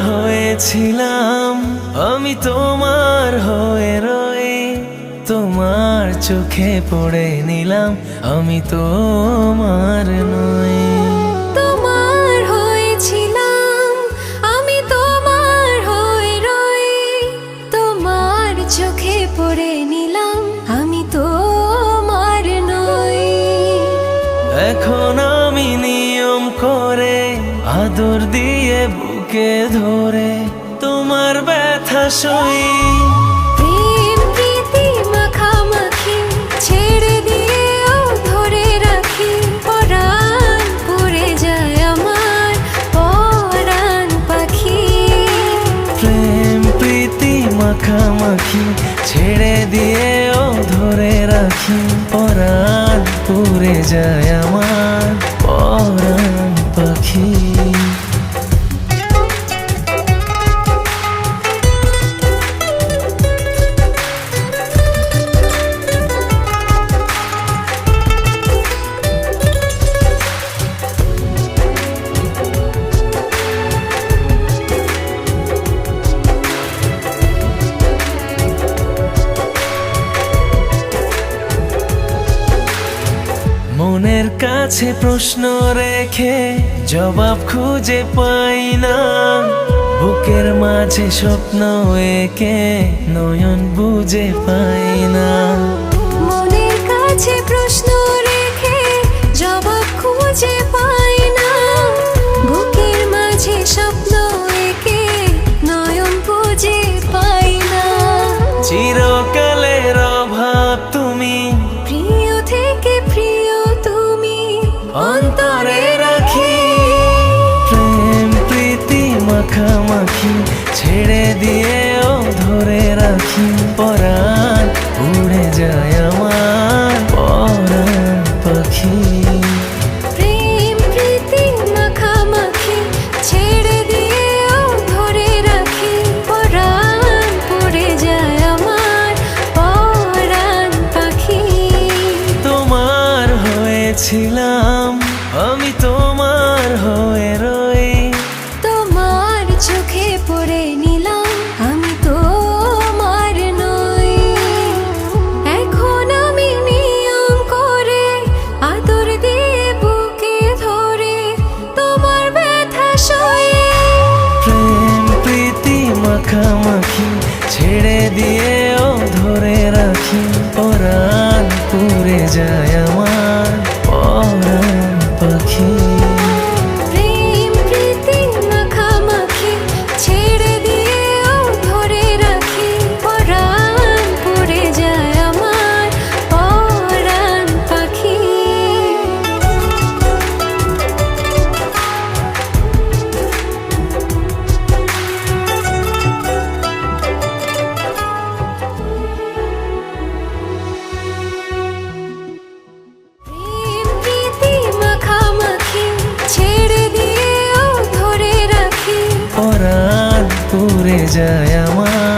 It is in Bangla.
হয়েছিলাম, আমি তোমার হয়ে রই, তোমার চোখে পড়ে নিলাম আমি তোমার নই। তোমার হয়েছিলাম, আমি তোমার হয়ে রই, তোমার চোখে পড়ে নিলাম আমি তোমার নই। এখন আমি নিয়ম করে আদর দিয়ে বুকে ধরে তোমার ব্যথা সই। প্রেম প্রীতি মাখামাখি ছেড়ে দিয়েও ধরে রাখি, পরাণ পুড়ে যায় আমার পরাণ পাখি। প্রেম প্রীতি মাখামাখি ছেড়ে দিয়েও ধরে রাখি, পরাণ পুড়ে যায় আমার পরাণ পাখি। মনের কাছে প্রশ্ন রেখে জবাব খুঁজে পাই না, বুকের মাঝে স্বপ্ন এঁকে নয়ন বুঝে পাই না। মনের কাছে প্রশ্ন রেখে জবাব খুঁজে পাই না, বুকের মাঝে স্বপ্ন এঁকে নয়ন বুঝে পাই না। চিরকালের অভাব তুমি, প্রিয় থেকে প্রিয় তুমি অন্তরে রাখি। প্রেম প্রীতি মাখামাখি ছেড়ে দিয়েও ধরে রাখি, পরাণ উড়ে যায় আমার পরাণ পাখি। প্রেম প্রীতি মাখামাখি ছেড়ে দিয়েও ধরে রাখি, পরাণ পড়ে যায় আমার পরাণ পাখি। তোমার হয়েছিলাম, আমি তোমার হয়ে রই, তোমার চোখে পড়ে নিলাম আমি তোমার নই। এখন আমি নিয়ম করে আদর দিয়ে বুকে ধরে তোমার ব্যথা সই। প্রেম প্রীতি মাখামাখি ছেড়ে দিয়েও ধরে রাখি, পরাণ পুড়ে যায় আমার পরাণ পাখি। প্রেম প্রীতি মাখামাখি ছেড়ে দিয়েও ধরে রাখি, পরাণ পড়ে যায় আমার পরাণ পাখি। প্রেম প্রীতি মাখামাখি ছেড়ে দিয়েও ধরে রাখি, পরাণ পুড়ে যায় আমার